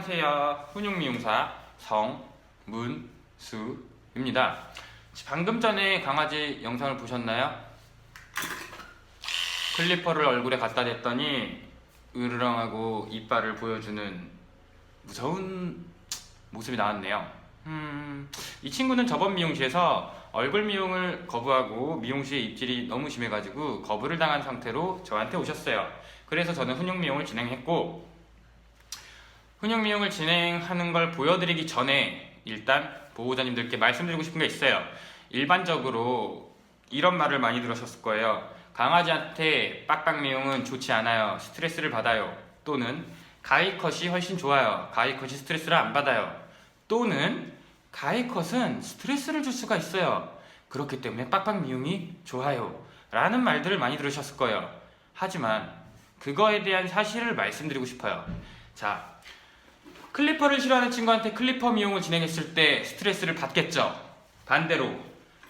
안녕하세요. 훈육미용사 성문수입니다. 방금 전에 강아지 영상을 보셨나요? 클리퍼를 얼굴에 갖다 댔더니 으르렁하고 이빨을 보여주는 무서운 모습이 나왔네요. 이 친구는 저번 미용실에서 얼굴 미용을 거부하고 미용실의 입질이 너무 심해가지고 거부를 당한 상태로 저한테 오셨어요. 그래서 저는 훈육미용을 진행했고, 훈육미용을 진행하는 걸 보여드리기 전에 일단 보호자님들께 말씀드리고 싶은 게 있어요. 일반적으로 이런 말을 많이 들으셨을 거예요. 강아지한테 빡빡 미용은 좋지 않아요. 스트레스를 받아요. 또는 가위컷이 훨씬 좋아요. 가위컷이 스트레스를 안 받아요. 또는 가위컷은 스트레스를 줄 수가 있어요. 그렇기 때문에 빡빡 미용이 좋아요. 라는 말들을 많이 들으셨을 거예요. 하지만 그거에 대한 사실을 말씀드리고 싶어요. 자, 클리퍼를 싫어하는 친구한테 클리퍼 미용을 진행했을 때 스트레스를 받겠죠. 반대로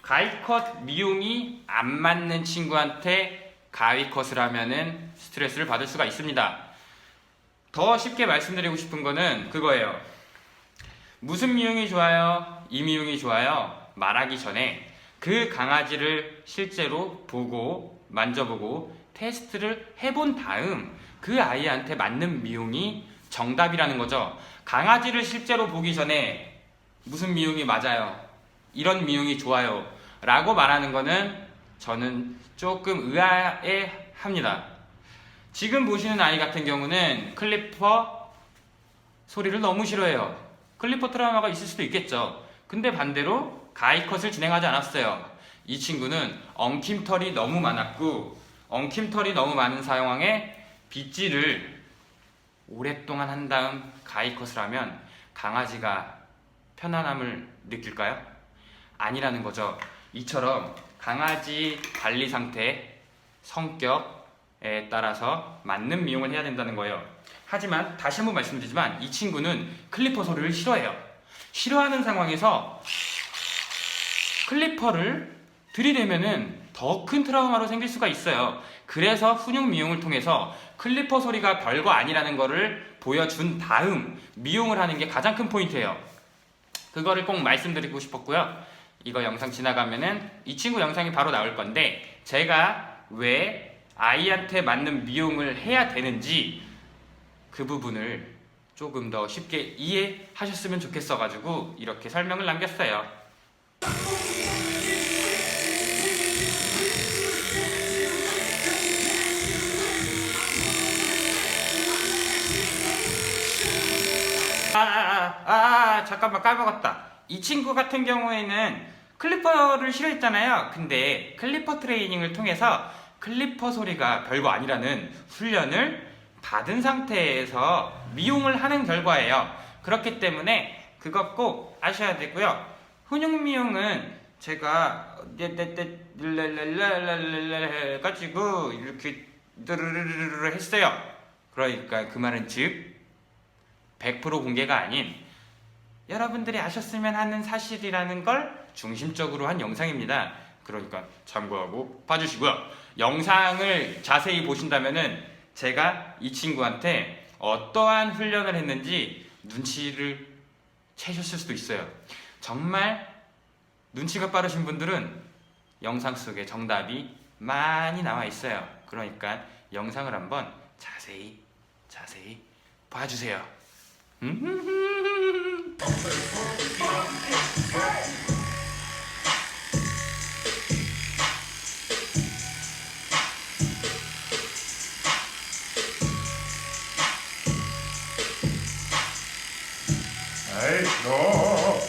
가위컷 미용이 안 맞는 친구한테 가위컷을 하면은 스트레스를 받을 수가 있습니다. 더 쉽게 말씀드리고 싶은 거는 그거예요. 무슨 미용이 좋아요? 이 미용이 좋아요? 말하기 전에 그 강아지를 실제로 보고 만져보고 테스트를 해본 다음 그 아이한테 맞는 미용이 정답이라는 거죠. 강아지를 실제로 보기 전에 무슨 미용이 맞아요, 이런 미용이 좋아요 라고 말하는 거는 저는 조금 의아해합니다. 지금 보시는 아이 같은 경우는 클리퍼 소리를 너무 싫어해요. 클리퍼 트라우마가 있을 수도 있겠죠. 근데 반대로 가위컷을 진행하지 않았어요. 이 친구는 엉킴털이 너무 많았고, 엉킴털이 너무 많은 상황에 빗질을 오랫동안 한 다음 가위컷을 하면 강아지가 편안함을 느낄까요? 아니라는 거죠. 이처럼 강아지 관리 상태, 성격에 따라서 맞는 미용을 해야 된다는 거예요. 하지만 다시 한번 말씀드리지만 이 친구는 클리퍼 소리를 싫어해요. 싫어하는 상황에서 클리퍼를 들이대면은 더 큰 트라우마로 생길 수가 있어요. 그래서 훈육 미용을 통해서 클리퍼 소리가 별거 아니라는 거를 보여준 다음 미용을 하는 게 가장 큰 포인트예요. 그거를 꼭 말씀드리고 싶었고요. 이거 영상 지나가면은 이 친구 영상이 바로 나올 건데, 제가 왜 아이한테 맞는 미용을 해야 되는지 그 부분을 조금 더 쉽게 이해하셨으면 좋겠어 가지고 이렇게 설명을 남겼어요. 잠깐만 까먹었다. 이 친구 같은 경우에는 클리퍼를 싫어했잖아요. 근데 클리퍼 트레이닝을 통해서 클리퍼 소리가 별거 아니라는 훈련을 받은 상태에서 미용을 하는 결과예요. 그렇기 때문에 그거 꼭 아셔야 되고요. 훈육 미용은 제가 가지고 이렇게 했어요. 그러니까 그 말은 즉 100% 공개가 아닌 여러분들이 아셨으면 하는 사실이라는 걸 중심적으로 한 영상입니다. 그러니까 참고하고 봐주시고요. 영상을 자세히 보신다면은 제가 이 친구한테 어떠한 훈련을 했는지 눈치를 채셨을 수도 있어요. 정말 눈치가 빠르신 분들은 영상 속에 정답이 많이 나와 있어요. 그러니까 영상을 한번 자세히 봐주세요. 에이, 너.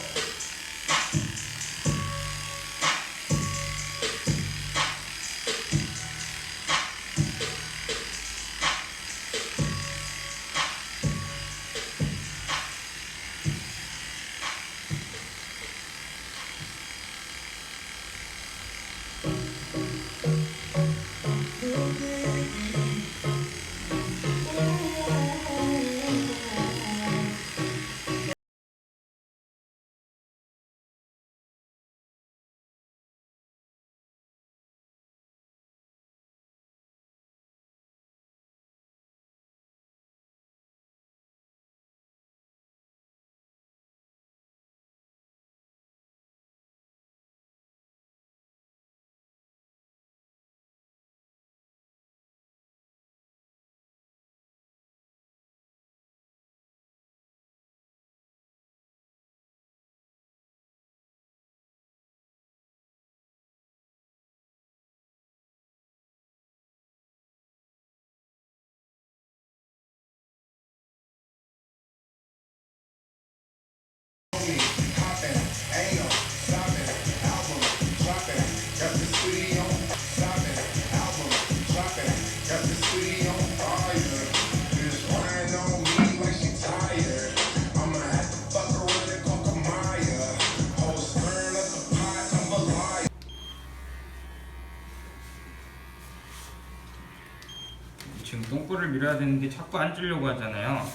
요거를 밀어야 되는데 자꾸 앉으려고 하잖아요.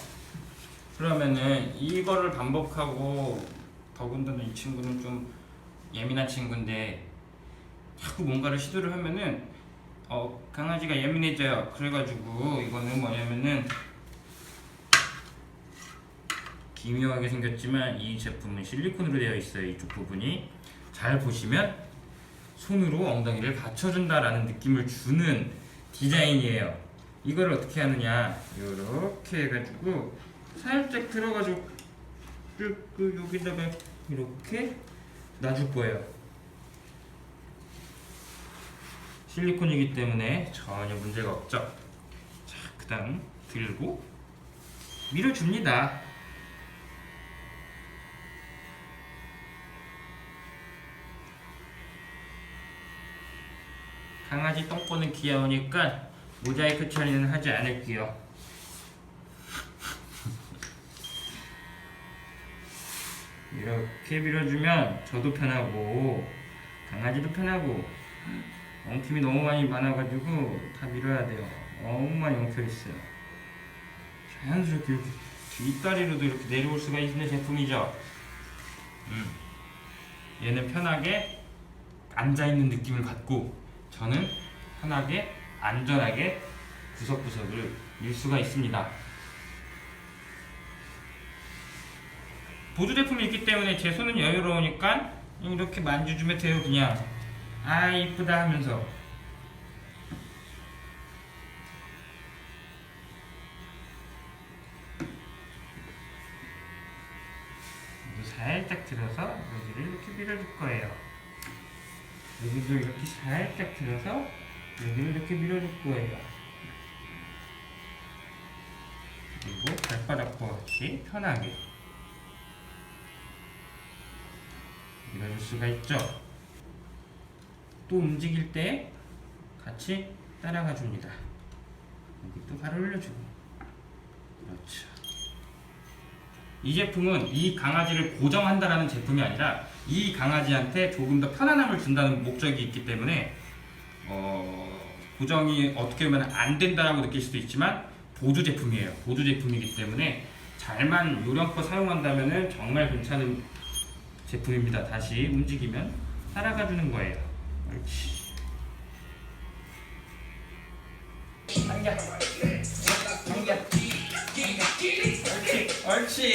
그러면은 이거를 반복하고, 더군다나 이 친구는 좀 예민한 친구인데 자꾸 뭔가를 시도를 하면은 강아지가 예민해져요. 그래가지고 이거는 뭐냐면은, 기묘하게 생겼지만 이 제품은 실리콘으로 되어 있어요. 이쪽 부분이 잘 보시면 손으로 엉덩이를 받쳐준다라는 느낌을 주는 디자인이에요. 이걸 어떻게 하느냐, 이렇게 해가지고 살짝 들어가지고 여기다가 이렇게 놔줄 거예요. 실리콘이기 때문에 전혀 문제가 없죠. 자, 그 다음 들고 밀어줍니다. 강아지 똥꼬는 귀여우니까 모자이크 처리는 하지 않을게요. 이렇게 밀어주면 저도 편하고 강아지도 편하고, 엉킴이 너무 많이 많아가지고 다 밀어야 돼요. 너무 많이 엉켜있어요. 자연스럽게 이렇게 뒷다리로도 이렇게 내려올 수가 있는 제품이죠. 얘는 편하게 앉아있는 느낌을 받고, 저는 편하게 안전하게 구석구석을 밀 수가 있습니다. 보조 제품이 있기 때문에 제 손은 여유로우니까 이렇게 만져주면 돼요. 그냥 아 이쁘다 하면서. 살짝 들어서 여기를 이렇게 밀어줄 거예요. 여기도 이렇게 살짝 들어서 여기를 이렇게 밀어줄 거예요. 그리고 발바닥과 같이 편하게 밀어줄 수가 있죠. 또 움직일 때 같이 따라가 줍니다. 여기 또 발을 올려주고. 그렇죠. 이 제품은 이 강아지를 고정한다라는 제품이 아니라 이 강아지한테 조금 더 편안함을 준다는 목적이 있기 때문에 고정이 어떻게 보면 안 된다라고 느낄 수도 있지만 보조 제품이에요. 보조 제품이기 때문에 잘만 요령껏 사용한다면 정말 괜찮은 제품입니다. 다시 움직이면 따라가 주는 거예요. 옳지. 당겨. 당겨. 옳지. 옳지.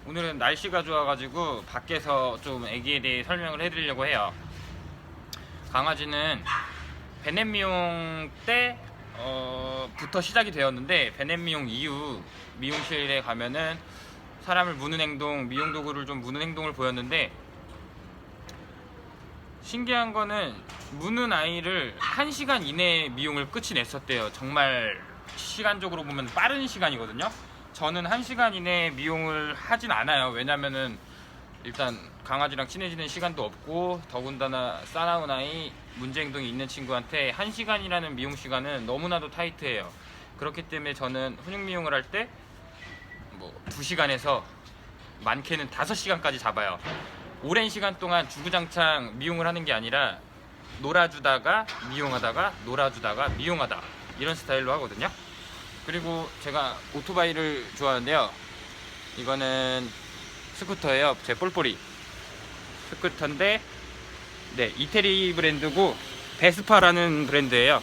오늘은 날씨가 좋아가지고 밖에서 좀 애기에 대해 설명을 해드리려고 해요. 강아지는 베넷 미용 때부터 시작이 되었는데, 베넷 미용 이후 미용실에 가면은 사람을 무는 행동, 미용 도구를 좀 무는 행동을 보였는데, 신기한 거는 무는 아이를 1시간 이내에 미용을 끝이 냈었대요. 정말 시간적으로 보면 빠른 시간이거든요. 저는 1시간 이내에 미용을 하진 않아요. 왜냐면은 일단 강아지랑 친해지는 시간도 없고, 더군다나 싸나운 아이, 문제 행동이 있는 친구한테 1시간이라는 미용 시간은 너무나도 타이트해요. 그렇기 때문에 저는 훈육 미용을 할 때 뭐 2시간에서 많게는 5시간까지 잡아요. 오랜 시간 동안 주구장창 미용을 하는 게 아니라 놀아주다가 미용하다가 놀아주다가 미용하다, 이런 스타일로 하거든요. 그리고 제가 오토바이를 좋아하는데요. 이거는 스쿠터예요. 제 뿔뿔이 스쿠터인데, 네, 이태리 브랜드고 베스파라는 브랜드예요.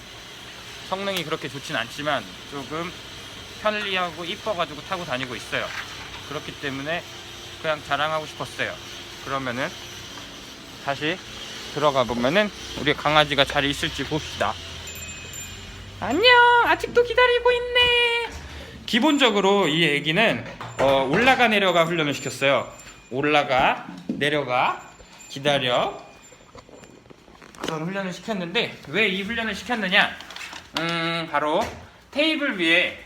성능이 그렇게 좋진 않지만 조금 편리하고 이뻐가지고 타고 다니고 있어요. 그렇기 때문에 그냥 자랑하고 싶었어요. 그러면은 다시 들어가 보면은 우리 강아지가 잘 있을지 봅시다. 안녕, 아직도 기다리고 있네. 기본적으로 이 애기는 올라가 내려가 훈련을 시켰어요. 올라가 내려가 기다려, 그런 훈련을 시켰는데, 왜 이 훈련을 시켰느냐, 바로 테이블 위에,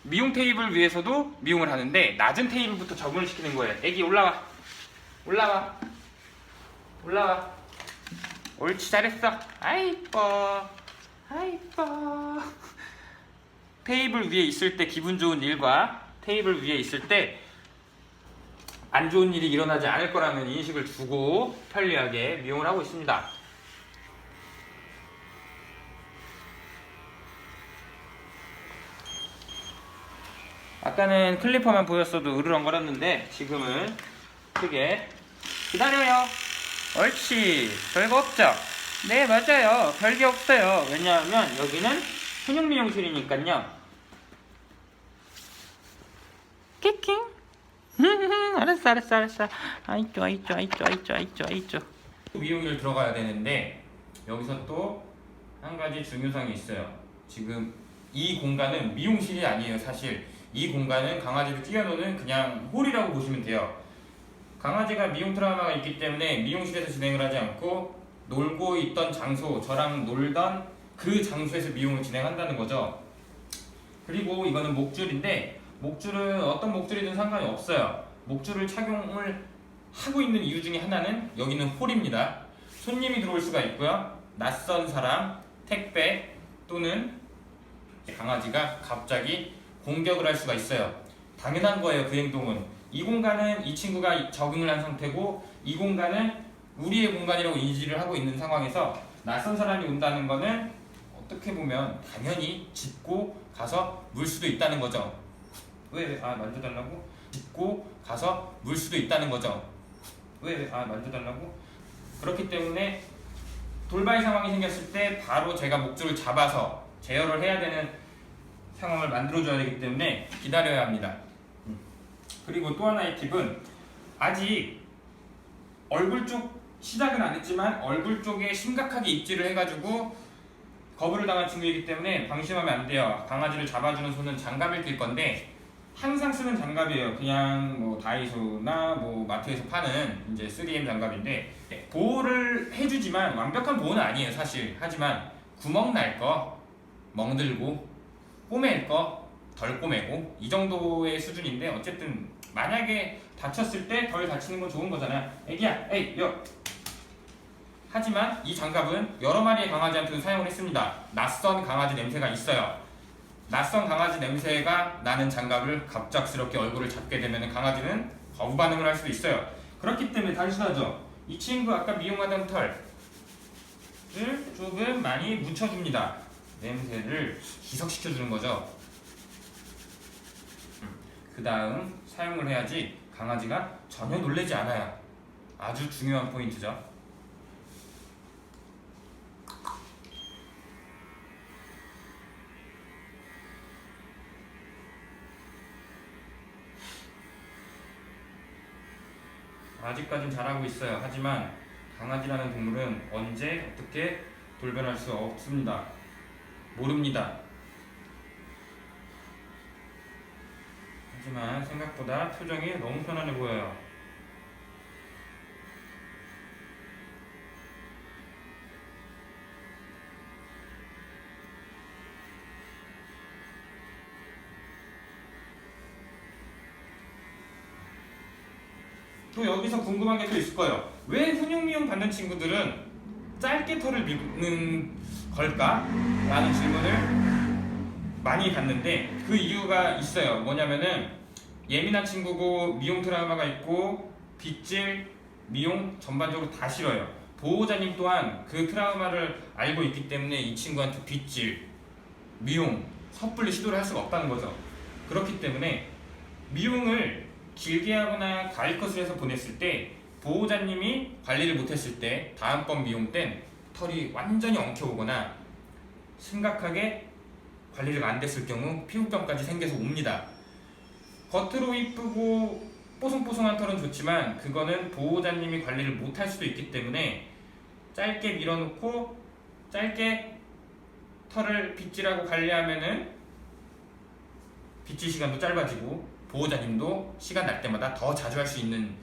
미용 테이블 위에서도 미용을 하는데 낮은 테이블부터 적응을 시키는 거예요. 애기 올라와, 올라와, 올라와, 옳지, 잘했어. 아이 이뻐. 아이 이뻐. 테이블 위에 있을 때 기분 좋은 일과 테이블 위에 있을 때 안 좋은 일이 일어나지 않을 거라는 인식을 두고 편리하게 미용을 하고 있습니다. 아까는 클리퍼만 보였어도 으르렁거렸는데 지금은 크게 기다려요. 옳지. 별거 없죠? 네, 맞아요. 별게 없어요. 왜냐하면 여기는 훈육 미용실이니까요. 끼킹. 알았어. 아이쪼. 미용실 들어가야 되는데 여기서 또 한 가지 중요성이 있어요. 지금 이 공간은 미용실이 아니에요. 사실 이 공간은 강아지를 뛰어노는 그냥 홀이라고 보시면 돼요. 강아지가 미용 트라우마가 있기 때문에 미용실에서 진행을 하지 않고 놀고 있던 장소, 저랑 놀던 그 장소에서 미용을 진행한다는 거죠. 그리고 이거는 목줄인데 목줄은 어떤 목줄이든 상관이 없어요. 목줄을 착용을 하고 있는 이유 중에 하나는 여기는 홀입니다. 손님이 들어올 수가 있고요. 낯선 사람, 택배 또는 강아지가 갑자기 공격을 할 수가 있어요. 당연한 거예요. 그 행동은. 이 공간은 이 친구가 적응을 한 상태고 이 공간은 우리의 공간이라고 인지를 하고 있는 상황에서 낯선 사람이 온다는 거는 어떻게 보면 당연히 짚고 가서 물 수도 있다는 거죠. 왜? 만져달라고? 짚고 가서 물 수도 있다는 거죠. 왜? 만져달라고? 그렇기 때문에 돌발 상황이 생겼을 때 바로 제가 목줄을 잡아서 제어를 해야 되는 상황을 만들어줘야 되기 때문에 기다려야 합니다. 그리고 또 하나의 팁은 아직 얼굴 쪽 시작은 안 했지만 얼굴 쪽에 심각하게 입질을 해가지고 거부를 당한 친구이기 때문에 방심하면 안 돼요. 강아지를 잡아주는 손은 장갑을 낄 건데 항상 쓰는 장갑이에요. 그냥 뭐 다이소나 뭐 마트에서 파는 이제 3M 장갑인데 보호를 해주지만 완벽한 보호는 아니에요 사실. 하지만 구멍 날 거 멍들고 꼬맬 거 덜 꼬매고 이 정도의 수준인데 어쨌든 만약에 다쳤을 때 덜 다치는 건 좋은 거잖아요. 애기야, 에이, 여. 하지만 이 장갑은 여러 마리의 강아지한테도 사용을 했습니다. 낯선 강아지 냄새가 있어요. 낯선 강아지 냄새가 나는 장갑을 갑작스럽게 얼굴을 잡게 되면 강아지는 거부 반응을 할 수도 있어요. 그렇기 때문에 단순하죠. 이 친구 아까 미용하던 털을 조금 많이 묻혀줍니다. 냄새를 희석시켜주는 거죠. 그 다음 사용을 해야지 강아지가 전혀 놀라지 않아요. 아주 중요한 포인트죠. 아직까진 잘하고 있어요. 하지만 강아지라는 동물은 언제 어떻게 돌변할 수 없습니다. 모릅니다. 하지만 생각보다 표정이 너무 편안해 보여요. 또 여기서 궁금한 게 또 있을 거예요. 왜 훈육미용 받는 친구들은 짧게 털을 미는 걸까? 라는 질문을 많이 받는데 그 이유가 있어요. 뭐냐면은 예민한 친구고 미용 트라우마가 있고 빗질, 미용 전반적으로 다 싫어요. 보호자님 또한 그 트라우마를 알고 있기 때문에 이 친구한테 빗질, 미용, 섣불리 시도를 할 수가 없다는 거죠. 그렇기 때문에 미용을 길게 하거나 가위컷을 해서 보냈을 때 보호자님이 관리를 못했을 때 다음번 미용 땐 털이 완전히 엉켜오거나 심각하게 관리가 안 됐을 경우 피부병까지 생겨서 옵니다. 겉으로 이쁘고 뽀송뽀송한 털은 좋지만 그거는 보호자님이 관리를 못할 수도 있기 때문에 짧게 밀어놓고 짧게 털을 빗질하고 관리하면은 빗질 시간도 짧아지고 보호자님도 시간 날 때마다 더 자주 할 수 있는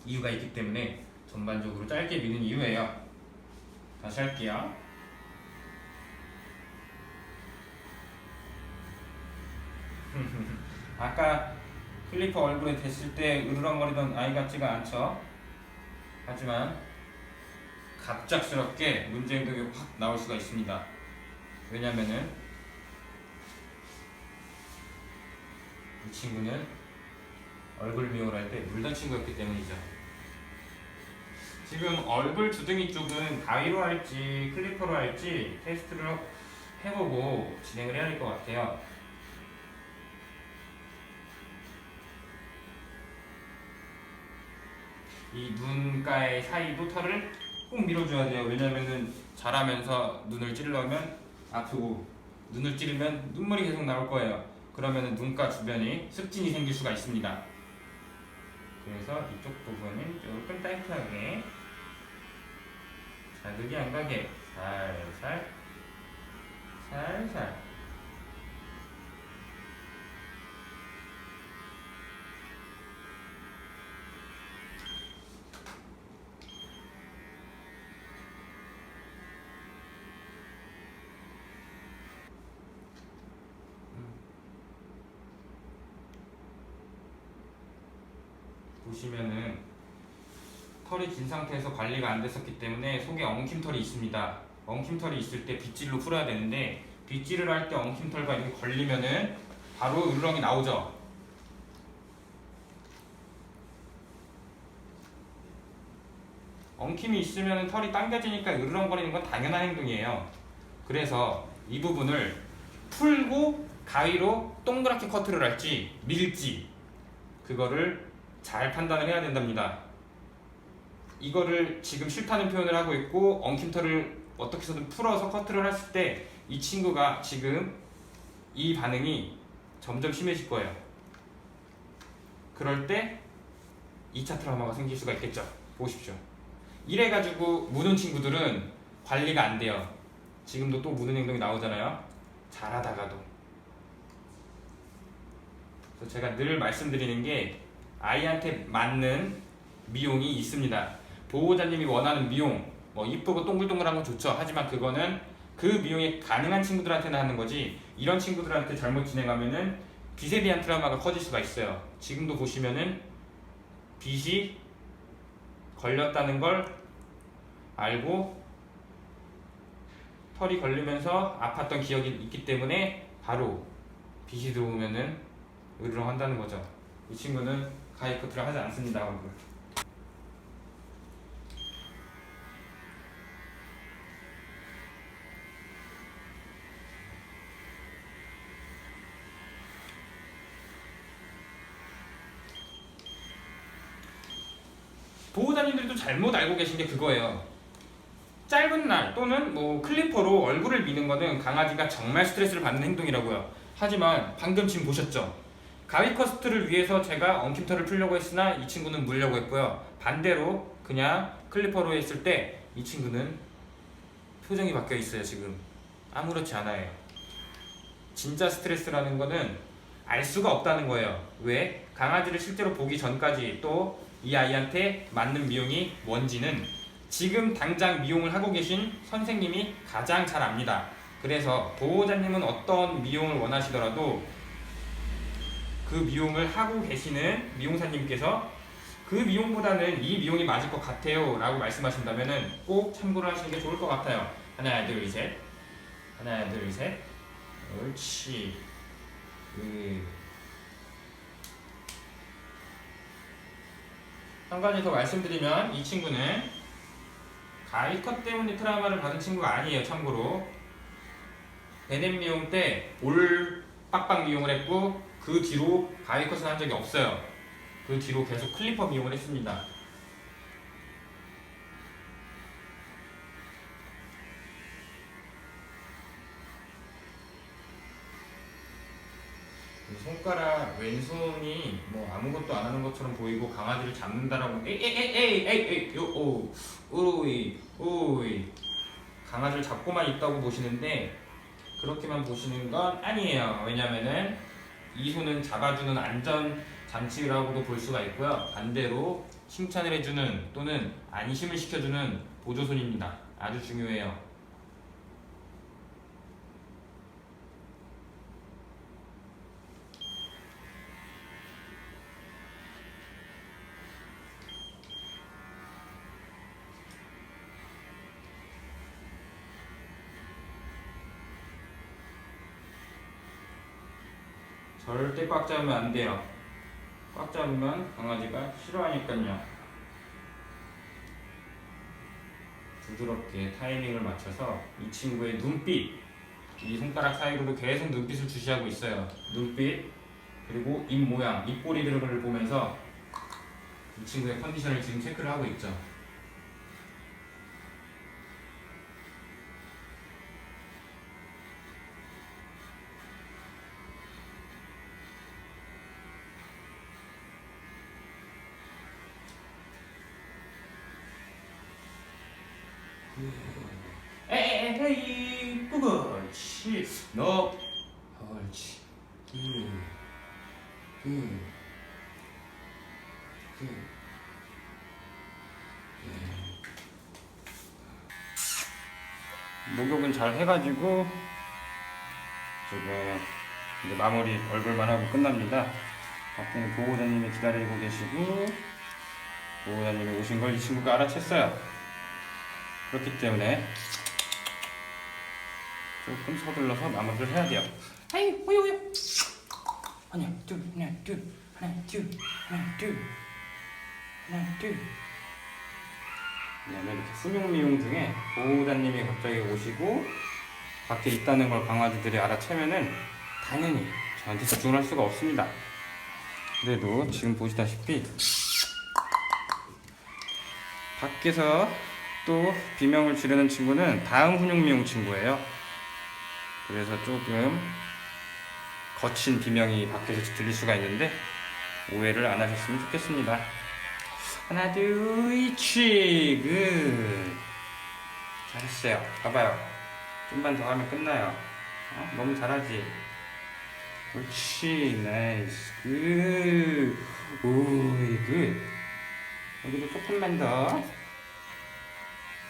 이유가 있기 때문에 전반적으로 짧게 미는 이유예요. 다시 할게요. 아까 클리퍼 얼굴에 댔을 때 으르렁거리던 아이 같지가 않죠? 하지만 갑작스럽게 문제 행동이 확 나올 수가 있습니다. 왜냐면은 이 친구는 얼굴 미용을 할 때 물던 친구였기 때문이죠. 지금 얼굴 두둥이 쪽은 가위로 할지 클리퍼로 할지 테스트를 해보고 진행을 해야 될 것 같아요. 이 눈가의 사이도 털을 꼭 밀어줘야 돼요. 왜냐면은 자라면서 눈을 찌르려면 아프고, 눈을 찌르면 눈물이 계속 나올 거예요. 그러면은 눈가 주변이 습진이 생길 수가 있습니다. 그래서 이쪽 부분은 조금 타이트하게, 자극이 안 가게 살살 살살. 보시면은 털이 긴 상태에서 관리가 안 됐었기 때문에 속에 엉킴털이 있습니다. 엉킴털이 있을 때 빗질로 풀어야 되는데, 빗질을 할 때 엉킴털과 이렇게 걸리면은 바로 으르렁이 나오죠. 엉킴이 있으면 털이 당겨지니까 으르렁거리는 건 당연한 행동이에요. 그래서 이 부분을 풀고 가위로 동그랗게 커트를 할지 밀지, 그거를 잘 판단을 해야 된답니다. 이거를 지금 싫다는 표현을 하고 있고 엉킴털을 어떻게 해서든 풀어서 커트를 했을 때 이 친구가 지금 이 반응이 점점 심해질 거예요. 그럴 때 2차 트라우마가 생길 수가 있겠죠. 보십시오. 이래가지고 무는 친구들은 관리가 안 돼요. 지금도 또 무는 행동이 나오잖아요. 잘하다가도. 그래서 제가 늘 말씀드리는 게, 아이한테 맞는 미용이 있습니다. 보호자님이 원하는 미용, 뭐 이쁘고 동글동글한 건 좋죠. 하지만 그거는 그 미용이 가능한 친구들한테는 하는 거지, 이런 친구들한테 잘못 진행하면은 빗에 대한 트라우마가 커질 수가 있어요. 지금도 보시면은 빗이 걸렸다는 걸 알고 털이 걸리면서 아팠던 기억이 있기 때문에 바로 빗이 들어오면은 으르렁 한다는 거죠. 이 친구는 가위 커트를 하지 않습니다. 얼굴. 보호자님들도 잘못 알고 계신 게 그거예요. 짧은 날 또는 뭐 클리퍼로 얼굴을 미는 거는 강아지가 정말 스트레스를 받는 행동이라고요. 하지만 방금 지금 보셨죠? 가위 커스트를 위해서 제가 엉킴털을 풀려고 했으나 이 친구는 물려고 했고요. 반대로 그냥 클리퍼로 했을 때 이 친구는 표정이 바뀌어 있어요. 지금 아무렇지 않아요. 진짜 스트레스라는 거는 알 수가 없다는 거예요. 왜? 강아지를 실제로 보기 전까지 또 이 아이한테 맞는 미용이 뭔지는 지금 당장 미용을 하고 계신 선생님이 가장 잘 압니다. 그래서 보호자님은 어떤 미용을 원하시더라도 그 미용을 하고 계시는 미용사님께서 그 미용보다는 이 미용이 맞을 것 같아요 라고 말씀하신다면 꼭 참고를 하시는 게 좋을 것 같아요. 하나 둘 셋, 하나 둘 셋, 옳지. 한 가지 더 말씀드리면, 이 친구는 가위컷 때문에 트라우마를 받은 친구가 아니에요. 참고로 베넷 미용 때 올 빡빡 미용을 했고 그 뒤로 가위컷을 한 적이 없어요. 그 뒤로 계속 클리퍼 미용을 했습니다. 손가락 왼손이 뭐 아무것도 안 하는 것처럼 보이고 강아지를 잡는다라고 에이 요 오이 강아지를 잡고만 있다고 보시는데, 그렇게만 보시는 건 아니에요. 왜냐면은 이 손은 잡아주는 안전 장치라고도 볼 수가 있고요. 반대로 칭찬을 해주는 또는 안심을 시켜주는 보조손입니다. 아주 중요해요. 절대 꽉 잡으면 안 돼요. 꽉 잡으면 강아지가 싫어하니까요. 부드럽게 타이밍을 맞춰서 이 친구의 눈빛, 이 손가락 사이로도 계속 눈빛을 주시하고 있어요. 눈빛, 그리고 입 모양, 입꼬리들을 보면서 이 친구의 컨디션을 지금 체크를 하고 있죠. 에이, 그렇지. 너, 옳지. 목욕은 잘 해가지고 지금 이제 마무리 얼굴만 하고 끝납니다. 밖에는 보호자님이 기다리고 계시고 보호자님이 오신 걸 이 친구가 알아챘어요. 그렇기 때문에 조금 서둘러서 마무리를 해야 돼요. 아이, 오요. 하나, 둘, 하나, 둘, 하나, 둘, 하나, 둘, 하나, 둘. 왜냐면 이렇게 훈육 미용 중에 보호자님이 갑자기 오시고 밖에 있다는 걸 강아지들이 알아채면은 당연히 저한테 집중을 할 수가 없습니다. 그래도 지금 보시다시피 밖에서 또 비명을 지르는 친구는 다음 훈육 미용 친구예요. 그래서 조금 거친 비명이 밖에서 들릴 수가 있는데 오해를 안 하셨으면 좋겠습니다. 하나, 둘, 치, 굿. 잘했어요. 봐봐요. 좀만 더 하면 끝나요. 너무 잘하지? 옳지, 나이스, 굿. 오이, 굿. 여기도 조금만 더.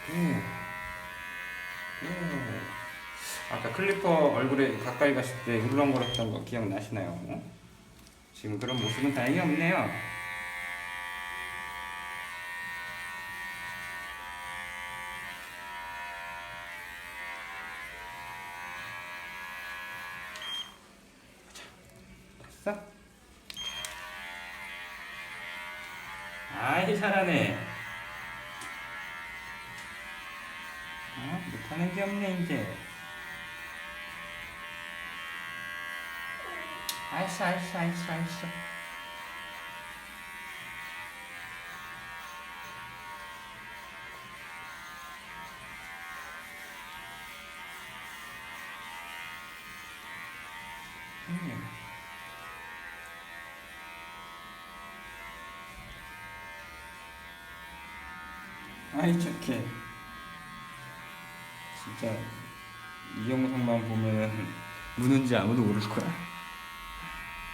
굿. 아까 클리퍼 얼굴에 가까이 갔을 때 울렁거렸던 거 기억나시나요? 지금 그런 모습은 다행히 없네요. 됐어? 아이, 잘하네. 못하는 게 없네 이제. 알았어. 아이, 착해. 진짜 이 영상만 보면 무는지 아무도 모를 거야.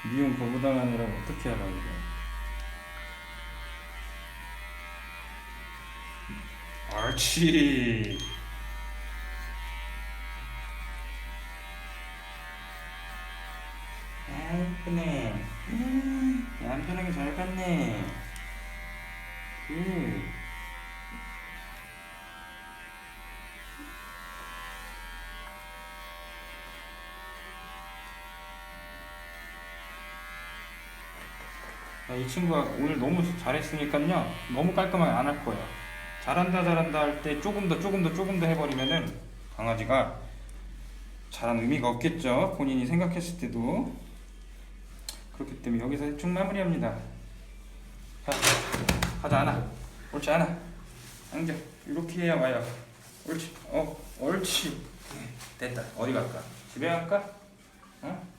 미용 거부당하느라고 어떻게 하라고 그래. 옳지. 아, 이쁘네. 안 편하게 잘 갔네. 이 친구가 오늘 너무 잘했으니까요. 너무 깔끔하게 안 할 거예요. 잘한다 할 때 조금 더 해버리면은 강아지가 잘한 의미가 없겠죠. 본인이 생각했을 때도. 그렇기 때문에 여기서 대충 마무리합니다. 자, 가자, 하나. 옳지, 하나. 안겨. 이렇게 해야 와요. 옳지. 옳지. 됐다. 어디 갈까? 집에 갈까? 어?